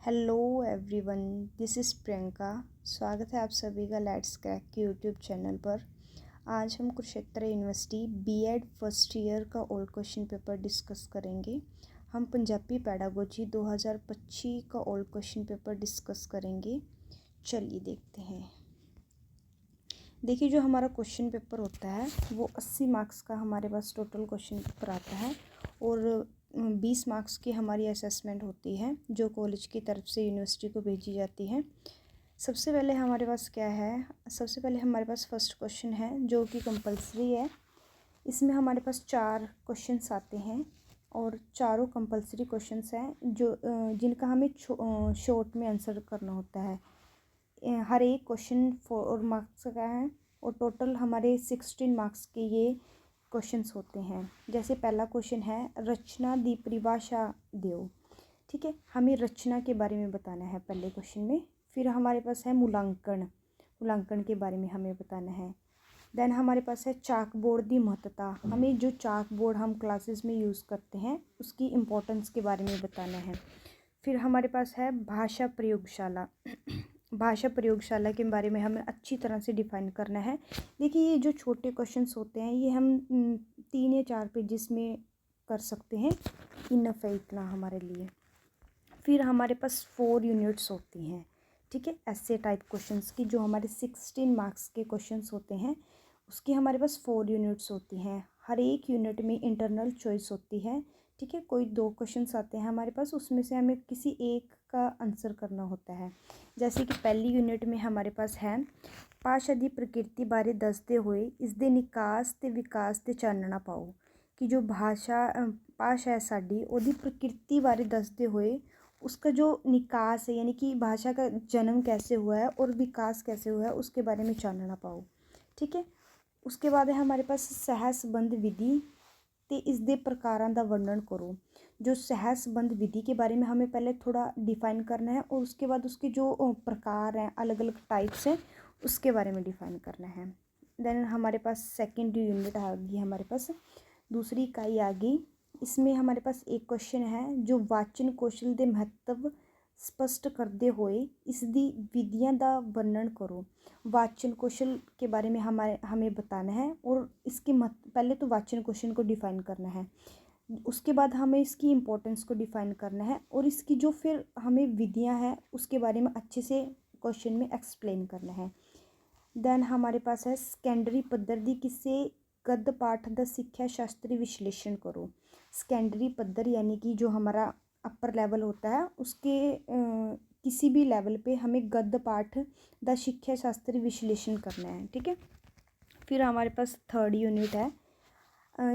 Hello everyone, this is Priyanka. स्वागत है आप सभी का लेट्स क्रैक के यूट्यूब चैनल पर। आज हम Kurukshetra university BEd first year का ओल्ड क्वेश्चन पेपर डिस्कस करेंगे। हम पंजाबी पेडागोजी 2025 का ओल्ड क्वेश्चन पेपर डिस्कस करेंगे। चलिए देखते हैं। देखिए, जो हमारा क्वेश्चन पेपर होता है वो 80 मार्क्स का हमारे पास टोटल क्वेश्चन पेपर आता है और 20 मार्क्स की हमारी असेसमेंट होती है जो कॉलेज की तरफ से यूनिवर्सिटी को भेजी जाती है। सबसे पहले हमारे पास क्या है, सबसे पहले हमारे पास फर्स्ट क्वेश्चन है जो कि कंपलसरी है। इसमें हमारे पास 4 क्वेश्चंस आते हैं और चारों कंपलसरी क्वेश्चंस हैं जो जिनका हमें शॉर्ट में आंसर करना होता है। हर एक क्वेश्चन 4 मार्क्स का है और टोटल हमारे 16 मार्क्स के ये क्वेश्चंस होते हैं। जैसे पहला क्वेश्चन है रचना दी परिभाषा दो। ठीक है, हमें रचना के बारे में बताना है पहले क्वेश्चन में। फिर हमारे पास है मूल्यांकन के बारे में हमें बताना है। देन हमारे पास है चाक बोर्ड दी महत्ता। हमें जो चाक बोर्ड हम क्लासेस में यूज़ करते हैं उसकी इम्पोर्टेंस के बारे में बताना है। फिर हमारे पास है भाषा प्रयोगशाला। भाषा प्रयोगशाला के बारे में हमें अच्छी तरह से डिफाइन करना है। देखिए, ये जो छोटे क्वेश्चंस होते हैं ये हम 3 या 4 पेजेस में कर सकते हैं, इनफ है इतना हमारे लिए। फिर हमारे पास 4 यूनिट्स होती हैं, ठीक है, ऐसे टाइप क्वेश्चंस की जो हमारे 16 मार्क्स के क्वेश्चंस होते हैं उसकी हमारे पास 4 यूनिट्स होती हैं। हर एक यूनिट में इंटरनल चॉइस होती है। ठीक है, कोई 2 क्वेश्चंस आते हैं हमारे पास, उसमें से हमें किसी एक का आंसर करना होता है। जैसे कि पहली यूनिट में हमारे पास है भाषा दी प्रकृति बारे दसते हुए इसके निकास ते विकास ते चानना पाओ। कि जो भाषा है साड़ी ओदी प्रकृति बारे दसते हुए उसका जो निकास है यानी कि भाषा का जन्म कैसे हुआ है और विकास कैसे हुआ है उसके बारे में जानना पाओ। ठीक है, उसके बाद है हमारे पास सहज संबंध विधि ते इसके प्रकारों का वर्णन करो। जो सहज संबंध विधि के बारे में हमें पहले थोड़ा डिफाइन करना है और उसके बाद उसके जो प्रकार हैं, अलग अलग टाइप्स हैं, उसके बारे में डिफाइन करना है। देन हमारे पास सेकेंड यूनिट आ गई, हमारे पास दूसरी इकाई आ गई। इसमें हमारे पास एक क्वेश्चन है जो वाचन कौशल के महत्व स्पष्ट करते हुए इसकी विधियां का वर्णन करो। वाचन कौशल के बारे में हमें बताना है और इसके पहले तो वाचन कौशल को डिफाइन करना है, उसके बाद हमें इसकी इम्पोर्टेंस को डिफाइन करना है और इसकी जो फिर हमें विधियां हैं उसके बारे में अच्छे से क्वेश्चन में एक्सप्लेन करना है। देन हमारे पास है सैकेंडरी पद्धर दी किसे गद्य पाठ का शिक्षा शास्त्री विश्लेषण करो। सैकेंडरी पद्धर यानी कि जो हमारा अपर लेवल होता है उसके किसी भी लेवल पे हमें गद्य पाठ का शिक्षा शास्त्री विश्लेषण करना है। ठीक है, फिर हमारे पास थर्ड यूनिट है।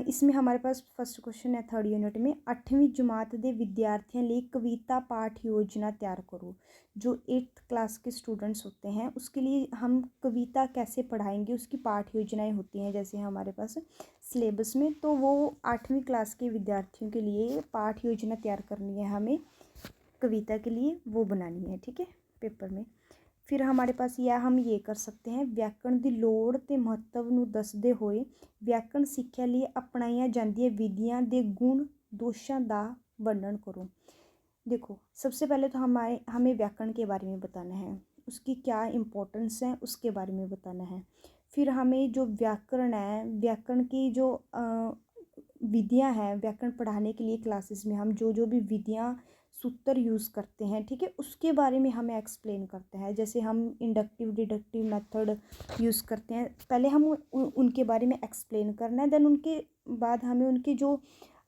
इसमें हमारे पास फर्स्ट क्वेश्चन है थर्ड यूनिट में 8वीं जमात के विद्यार्थियों लिए कविता पाठ योजना तैयार करो। जो 8th क्लास के स्टूडेंट्स होते हैं उसके लिए हम कविता कैसे पढ़ाएंगे उसकी पाठ योजनाएं होती हैं जैसे हमारे पास सिलेबस में, तो वो 8वीं क्लास के विद्यार्थियों के लिए पाठ योजना तैयार करनी है, हमें कविता के लिए वो बनानी है। ठीक है, पेपर में। फिर हमारे पास हम ये कर सकते हैं व्याकरण की लोड़ ते महत्व नूं दसदे होए व्याकरण सिक्ख्या लिए अपनाईयां जांदियां विधियां दे गुण दोषां दा वर्णन करो। देखो, सबसे पहले तो हमें व्याकरण के बारे में बताना है, उसकी क्या इम्पोर्टेंस है उसके बारे में बताना है। फिर हमें जो व्याकरण है, व्याकरण की जो विधियां हैं, व्याकरण पढ़ाने के लिए क्लासेस में हम जो भी विधियां सूत्र यूज़ करते हैं, ठीक है, उसके बारे में हमें एक्सप्लेन करते हैं। जैसे हम इंडक्टिव डिडक्टिव मेथड यूज़ करते हैं, पहले हम उनके बारे में एक्सप्लेन करना है। देन उनके बाद हमें उनके जो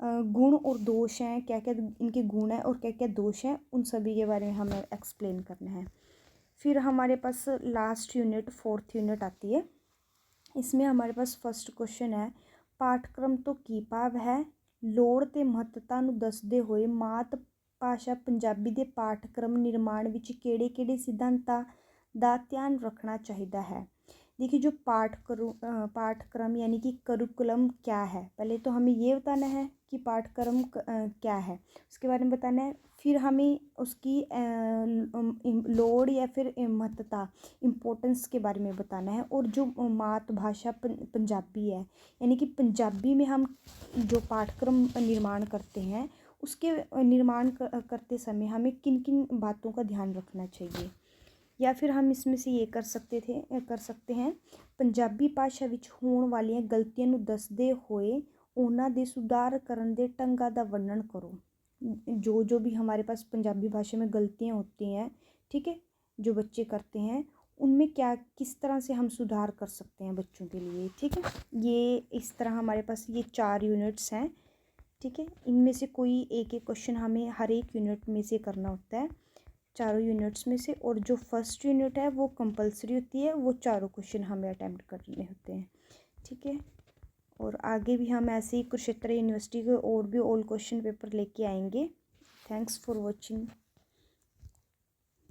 गुण और दोष हैं, क्या क्या इनके गुण हैं और क्या क्या दोष हैं, उन सभी के बारे में हमें एक्सप्लेन करना है। फिर हमारे पास लास्ट यूनिट फोर्थ यूनिट आती है। इसमें हमारे पास फर्स्ट क्वेश्चन है पाठक्रम तो की भाव है लोड़ ते महत्ता नूं दसदे होए मात भाषा पंजाबी दे पाठक्रम निर्माण विच किहड़े-किहड़े सिद्धांतां दा ध्यान रखना चाहिदा है। देखिए, जो पाठक्रम यानी कि करिकुलम क्या है, पहले तो हमें ये बताना है कि पाठक्रम क्या है, उसके बारे में बताना है। फिर हमें उसकी लोड़ या फिर महत्ता इम्पोर्टेंस के बारे में बताना है। और जो मातृभाषा पंजाबी है यानी कि पंजाबी में हम जो पाठ्यक्रम निर्माण करते हैं उसके निर्माण करते समय हमें किन किन बातों का ध्यान रखना चाहिए। या फिर हम इसमें से ये कर सकते हैं, पंजाबी भाषा विच होने वाली गलतियां नूं दसदे होए उन्हां दे सुधार करन दे ढंगां दा वर्णन करो। जो भी हमारे पास पंजाबी भाषा में गलतियां होती हैं, ठीक है, जो बच्चे करते हैं, उनमें क्या किस तरह से हम सुधार कर सकते हैं बच्चों के लिए, ठीक है। ये इस तरह हमारे पास ये 4 यूनिट्स हैं, ठीक है। इनमें से कोई एक एक क्वेश्चन हमें हर एक यूनिट में से करना होता है, चारों यूनिट्स में से। और जो फर्स्ट यूनिट है वो कंपलसरी होती है, वो चारों क्वेश्चन हमें अटैम्प्ट करने होते हैं, ठीक है। और आगे भी हम ऐसे ही कुरुक्षेत्र यूनिवर्सिटी के और भी ओल्ड क्वेश्चन पेपर लेके आएंगे। Thanks for watching.